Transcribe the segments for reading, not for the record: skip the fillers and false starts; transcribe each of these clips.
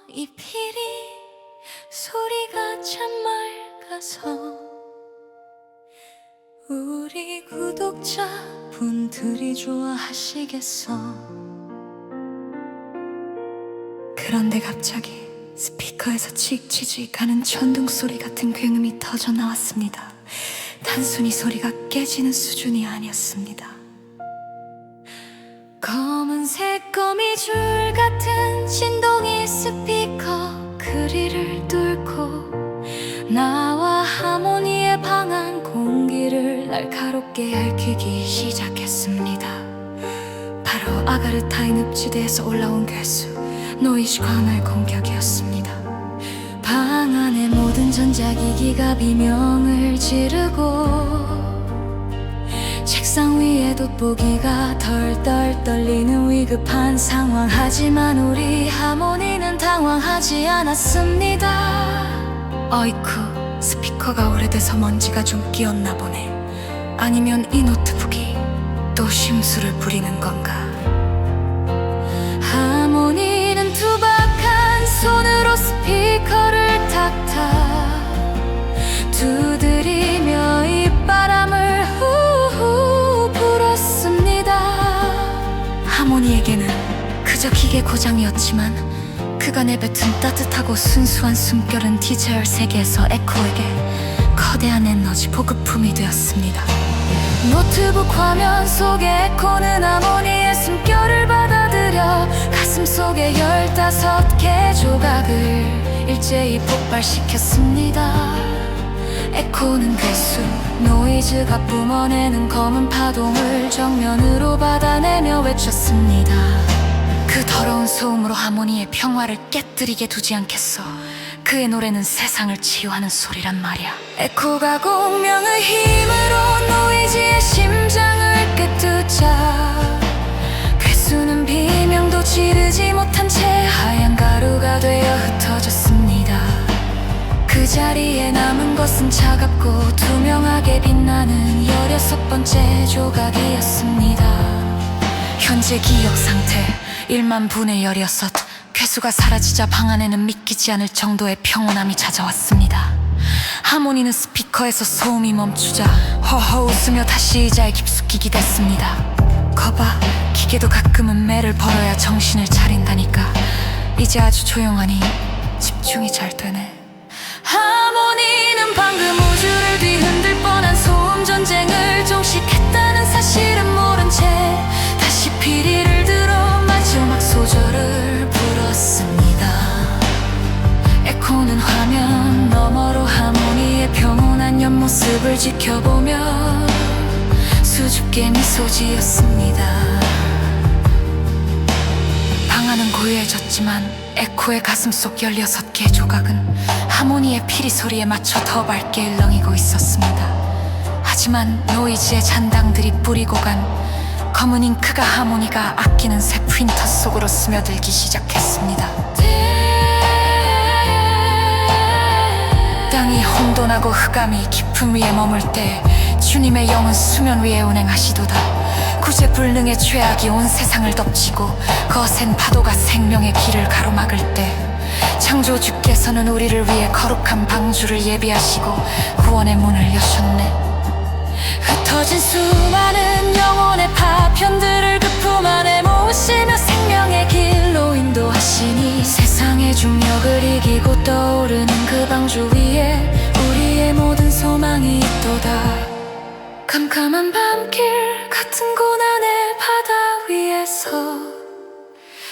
이 피리 소리가 참 맑아서 우리 구독자분들이 좋아하시겠어. 그런데 갑자기 스피커에서 칙칙칙 하는 천둥 소리 같은 굉음이 터져 나왔습니다. 단순히 소리가 깨지는 수준이 아니었습니다. 검은색 거미줄 같은 진동이 스피커 그리를 뚫고 나와 하모니의 방한 공기를 날카롭게 핥히기 시작했습니다. 바로 아가르타인 읍지대에서 올라온 괴수 노이즈 관할 공격이었습니다. 방 안의 모든 전자기기가 비명을 지르고 책상 위에 돋보기가 덜덜 떨리는 위급한 상황. 하지만 우리 하모니는 당황하지 않았습니다. 어이쿠, 스피커가 오래돼서 먼지가 좀 끼었나 보네. 아니면 이 노트북이 또 심술을 부리는 건가. 하모니는 투박한 손으로 스피커를 탁탁 두드리며 입바람을 후후 불었습니다. 하모니에게는 그저 기계 고장이었지만 그가 내뱉은 따뜻하고 순수한 숨결은 디젤 세계에서 에코에게 거대한 에너지 보급품이 되었습니다. 노트북 화면 속의 에코는 하모니의 숨결을 받아들여 가슴속에 15개 조각을 일제히 폭발시켰습니다. 에코는 괴수 노이즈가 뿜어내는 검은 파동을 정면으로 받아내며 외쳤습니다. 그 더러운 소음으로 하모니의 평화를 깨뜨리게 두지 않겠어. 그의 노래는 세상을 치유하는 소리란 말이야. 에코가 공명의 힘으로 노이즈의 심장을 꿰뚫자 괴수는 비명도 지르지 못한 채 하얀 가루가 되어 흩어졌습니다. 그 자리에 남은 것은 차갑고 투명하게 빛나는 16번째 조각이었습니다. 현재 기억 상태 1만 분의 16. 괴수가 사라지자 방 안에는 믿기지 않을 정도의 평온함이 찾아왔습니다. 하모니는 스피커에서 소음이 멈추자 허허 웃으며 다시 의자에 깊숙이 기댔습니다. 거봐, 기계도 가끔은 매를 벌어야 정신을 차린다니까. 이제 아주 조용하니 집중이 잘 되네. 하모니는 방금 우주를 뒤흔들 뻔한 소음 전쟁을 종식했다는 사실은 모른 채 다시 피리를 들어 마지막 소절을 불었습니다. 에코는 화면 너머로 하모니의 평온한 옆모습을 지켜보며 수줍게 미소 지었습니다. 방안은 고요해졌지만 에코의 가슴속 16개 조각은 하모니의 피리 소리에 맞춰 더 밝게 일렁이고 있었습니다. 하지만 노이즈의 잔당들이 뿌리고 간 검은 잉크가 하모니가 아끼는 새 프린터 속으로 스며들기 시작했습니다. 땅이 혼돈하고 흑암이 깊음 위에 머물 때 주님의 영은 수면 위에 운행하시도다. 구제불능의 죄악이 온 세상을 덮치고 거센 파도가 생명의 길을 가로막을 때 창조주께서는 우리를 위해 거룩한 방주를 예비하시고 구원의 문을 여셨네. 흩어진 수많은 영혼의 파편들을 그 품 안에 모시며 생명의 길로 인도하시니 세상의 중력을 이기고 떠오르는 그 방주 위에 우리의 모든 소망이 있도다. 캄캄한 밤길 같은 고난의 바다 위에서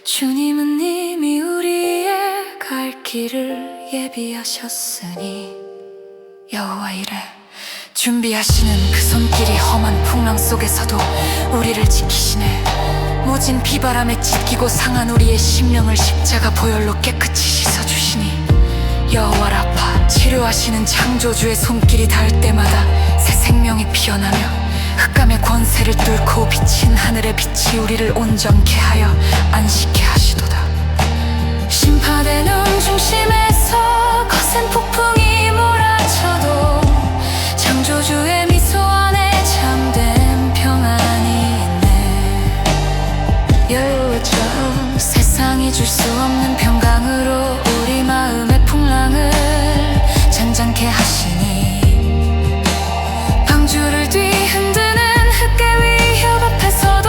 주님은 이미 우리의 갈 길을 예비하셨으니 여호와 이래 준비하시는 그 손길이 험한 풍랑 속에서도 우리를 지키시네. 모진 비바람에 찢기고 상한 우리의 심령을 십자가 보혈로 깨끗이 씻어주시니 여호와 라파 치료하시는 창조주의 손길이 닿을 때마다 새 생명이 피어나며 흑암의 권세를 뚫고 비친 하늘의 빛이 우리를 온전케 하여 안식케 하시도다. 심파되는 중심에서 거센 폭풍이 몰아쳐도 창조주의 미소 안에 참된 평안이 있네. 여호와처럼 세상이 멈출 수 없는 평강으로 우리 마음의 풍랑을 잔잔케 하시니 방주를 뒤흔드는 흙개 위협 앞에서도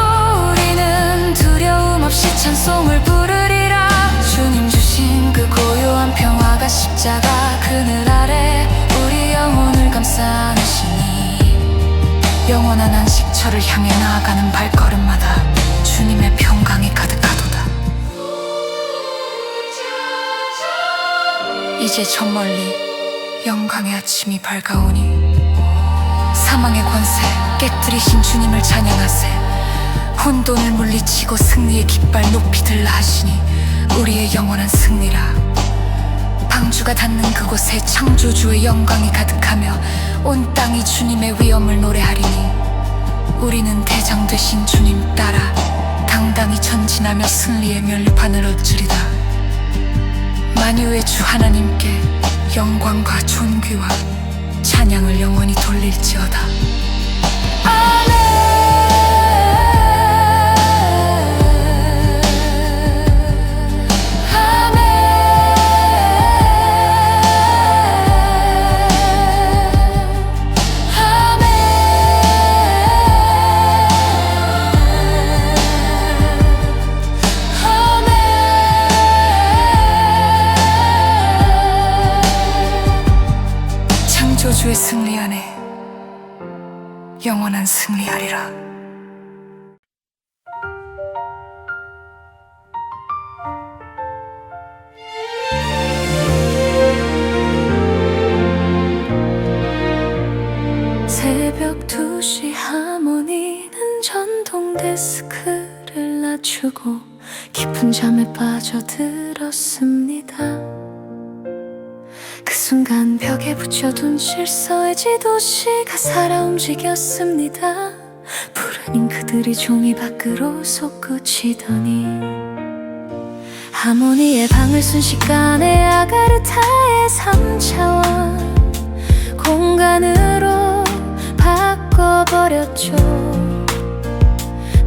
우리는 두려움 없이 찬송을 부르리라. 주님 주신 그 고요한 평화가 십자가 그늘 아래 우리 영혼을 감싸 안으시니 영원한 안식처를 향해 나아가는 발걸음마다 주님의 평강이 가득하도다. 이제 저 멀리 영광의 아침이 밝아오니 사망의 권세 깨뜨리신 주님을 찬양하세. 혼돈을 물리치고 승리의 깃발 높이 들라 하시니 우리의 영원한 승리라. 방주가 닿는 그곳에 창조주의 영광이 가득하며 온 땅이 주님의 위엄을 노래하리니 우리는 대장 되신 주님 따라 당당히 전진하며 승리의 면류판을 얻으리다. 만유의 주 하나님께 영광과 존귀와 찬양을 영원히 돌릴지어다. 아멘. 주의 승리 안에 영원한 승리하리라. 새벽 2시 하모니는 전동 데스크를 낮추고 깊은 잠에 빠져들었습니다. 그 순간 벽에 붙여둔 질서의 지도시가 살아 움직였습니다. 푸른 잉크들이 종이 밖으로 솟구치더니 하모니의 방을 순식간에 아가르타의 3차원 공간으로 바꿔버렸죠.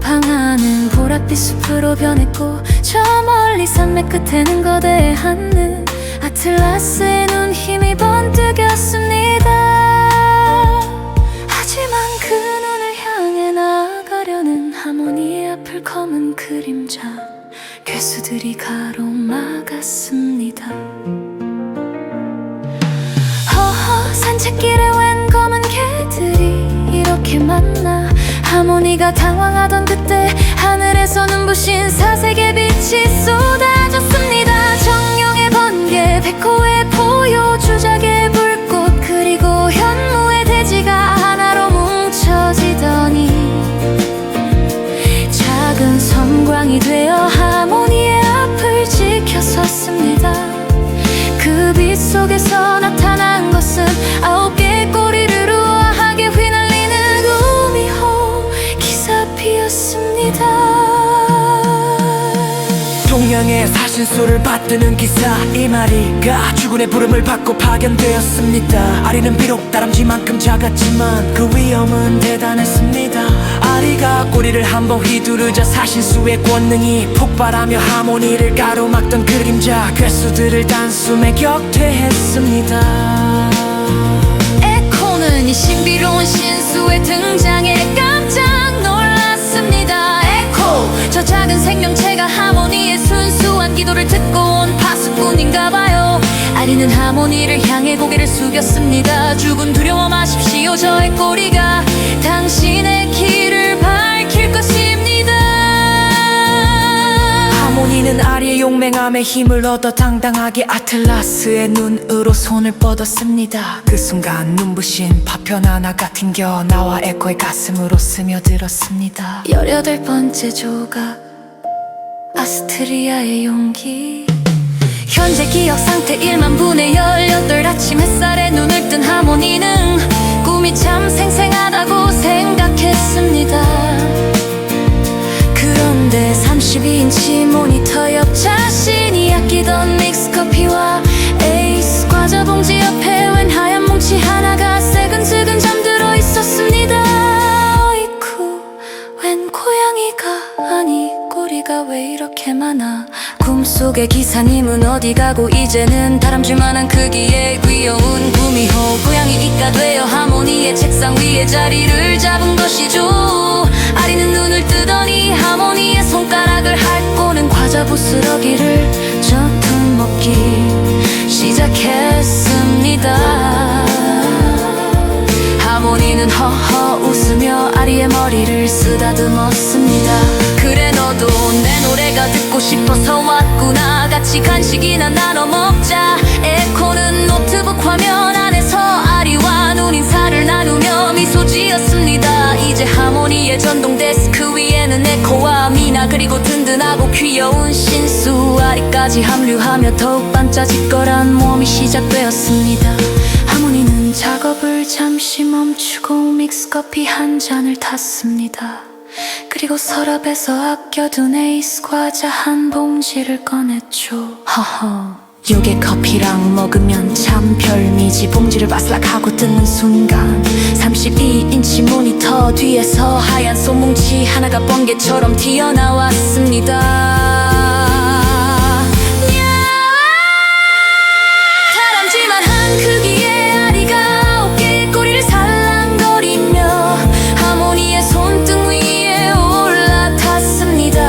방 안은 보랏빛 숲으로 변했고 저 멀리 산맥 끝에는 거대한 늘 아틀라스의 눈 힘이 번뜩였습니다. 하지만 그 눈을 향해 나아가려는 하모니의 앞을 검은 그림자 괴수들이 가로막았습니다. 허허 산책길에 웬 검은 개들이 이렇게 많나. 하모니가 당황하던 그때 하늘에서 눈부신 사색의 빛이 쏟아졌습니다. 정령의 번개, 백호의 포효, 주작의 불꽃, 그리고 현무의 대지가 하나로 뭉쳐지더니 작은 섬광이 되어 하모니의 앞을 지켜섰습니다. 그 빛 속에서 나타난 것은 9개의 꼬리를 우아하게 휘날리는 구미호 기사피였습니다. 동양의 사신수를 받드는 기사 이마리가 주군의 부름을 받고 파견되었습니다. 아리는 비록 다람쥐만큼 작았지만 그 위엄은 대단했습니다. 아리가 꼬리를 한번 휘두르자 사신수의 권능이 폭발하며 하모니를 가로막던 그림자 괴수들을 단숨에 격퇴했습니다. 에코는 이 신비로운 신수의 등장에 깜짝 놀랐습니다. 에코, 저 작은 생명체가 하모니의 순수한 기도를 듣고 온 파수꾼인가봐요. 아리는 하모니를 향해 고개를 숙였습니다. 주군 두려워 마십시오. 저의 꼬리가 당신의 길을 밝힐 것입니다. 하모니는 아리의 용맹함에 힘을 얻어 당당하게 아틀라스의 눈으로 손을 뻗었습니다. 그 순간 눈부신 파편 하나가 튕겨 나와 에코의 가슴으로 스며들었습니다. 18번째 조각 아스트리아의 용기. 현재 기억 상태 1만 분의 18 아침 햇살에 눈을 뜬 하모니는 꿈이 참 생생하다고 생각했습니다. 그런데 32인치 모니터 옆 자신이 아끼던 믹스커피와 에이스 과자 봉지 옆에 웬 하얀 뭉치 하나가 새근슬근 잠들어 있었습니다. 어이쿠, 웬 고양이가, 아니 꼬리가 왜 이렇게 많아. 꿈 마음속에 기사님은 어디 가고 이제는 다람쥐만한 크기의 귀여운 구미호 고양이 이가 되어 하모니의 책상 위에 자리를 잡은 것이죠. 아리는 눈을 뜨더니 하모니의 손가락을 핥고는 과자 부스러기를 전통 먹기 시작했습니다. 하모니는 허허 웃으며 아리의 머리를 쓰다듬었습니다. 그래 너도 내 노래가 듣고 싶어서 왔구나. 같이 간식이나 나눠 먹자. 에코는 노트북 화면 안에서 아리와 눈인사를 나누며 미소 지었습니다. 이제 하모니의 전동 데스크 위에는 에코와 미나 그리고 든든하고 귀여운 신수 아리까지 합류하며 더욱 반짝짓거란 모험이 시작되었습니다. 하모니는 작업을 잠시 멈추고 믹스커피 한 잔을 탔습니다. 그리고 서랍에서 아껴둔 에이스 과자 한 봉지를 꺼냈죠. 허허, 요게 커피랑 먹으면 참 별미지. 봉지를 바스락하고 뜯는 순간 32인치 모니터 뒤에서 하얀 솜뭉치 하나가 번개처럼 튀어나왔습니다. 다람쥐만한 크기의 아리가 어깨에 꼬리를 살랑거리며 하모니의 손등 위에 올라탔습니다.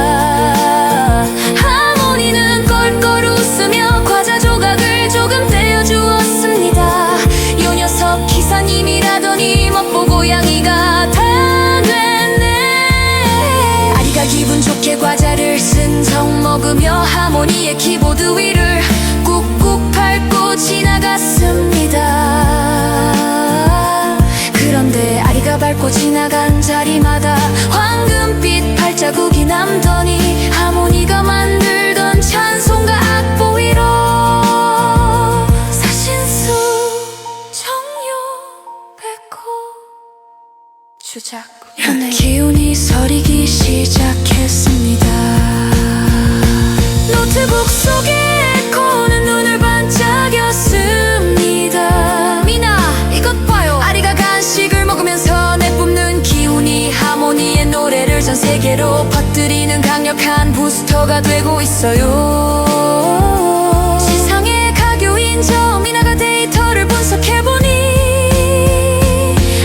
하모니는 껄껄 웃으며 과자 조각을 조금 떼어주었습니다. 요 녀석 기사님이라더니 멋보고 고양이가 다 됐네. 아리가 기분 좋게 과자를 승성 먹으며 하모니의 키보드 위를 꾹꾹 밟고 지나갔습니다. 그런데 아리가 밟고 지나간 자리마다 황금빛 발자국이 남더니 하모니가 만들던 찬송가 악보 위로 사신수 정요 백호 주작 기운이 서리기 시작했습니다. 노트북 속에 에코는 눈을 반짝였습니다. 미나 이것 봐요. 아리가 간식을 먹으면서 내뿜는 기운이 하모니의 노래를 전 세계로 퍼뜨리는 강력한 부스터가 되고 있어요. 세상의 가교인 저 미나가 데이터를 분석해보니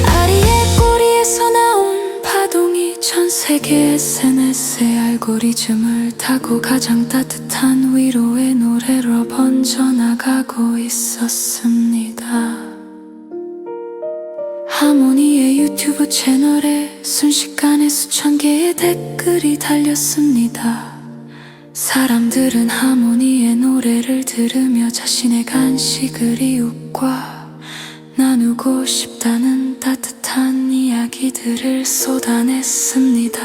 아리의 꼬리에서 나온 파동이 전 세계 SNS의 알고리즘을 타고 가장 따뜻한 위로의 노래로 번져나가고 있었습니다. 하모니의 유튜브 채널에 순식간에 수천 개의 댓글이 달렸습니다. 사람들은 하모니의 노래를 들으며 자신의 간식을 이웃과 나누고 싶다는 따뜻한 이야기들을 쏟아냈습니다.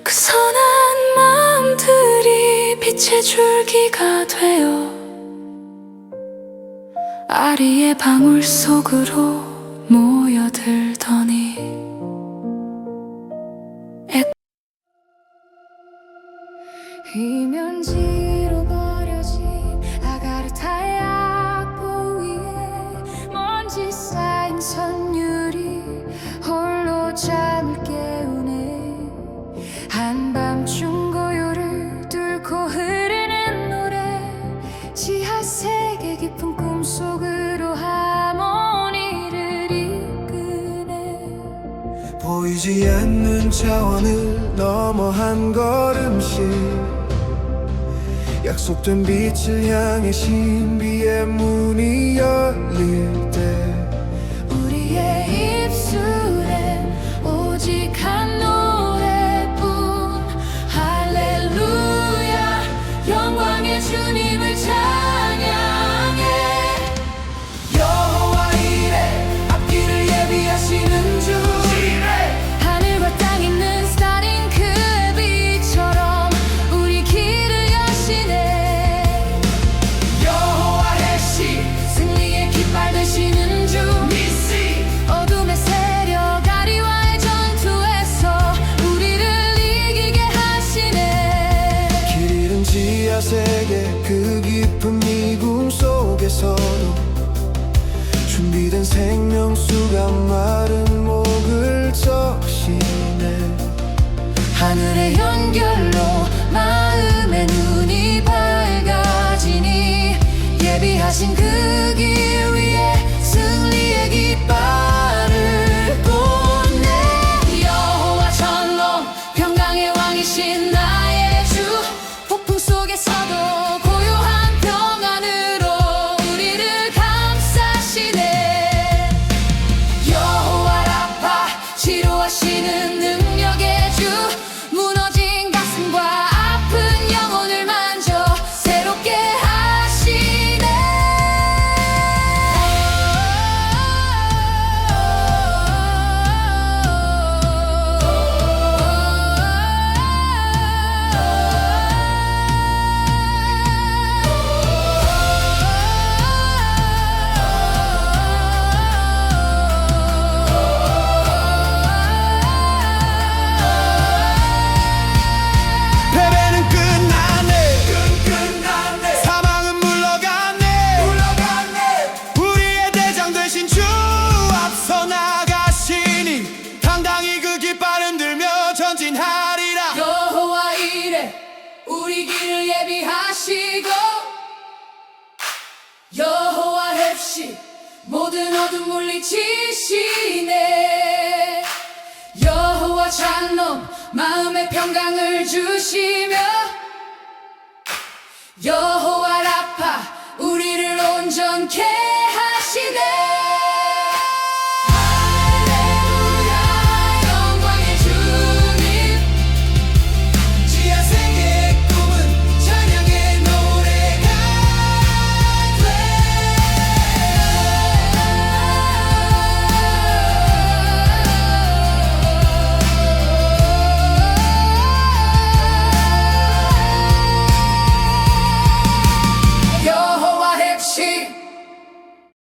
그 선한 마음들이 빛의 줄기가 되어 아리의 방울 속으로 모여들더니 휘면지로 버려진 아가르타의 악보 위에 먼지 쌓인 선율이 홀로 잠을 깨우네. 한밤중 고요를 뚫고 흐르는 노래 지하세계 깊은 꿈속으로 하모니를 이끄네. 보이지 않는 차원을 넘어 한 걸음씩 약속된 빛을 향해 신비의 문이 열릴 때 우리의 입술엔 오직 한 노래뿐 할렐루야 영광의 주님을 찬양해. 여호와 이레 앞길을 예비하시는 주 하늘과 땅 있는 스타링크의 빛처럼 우리 길을 여시네. 여호와 해시 승리의 깃발 되시는 주 니시 어둠의 세력 아리와의 전투에서 우리를 이기게 하시네. 길 잃은 지하세계 그 깊은 미궁 속에서도 준비된 생명수가 마른 목을 적시네. 하늘의 연결로 이기를 예비하시고 여호와 heb시 모든 어둠 물리치시네. 여호와 샬롬 마음의 평강을 주시며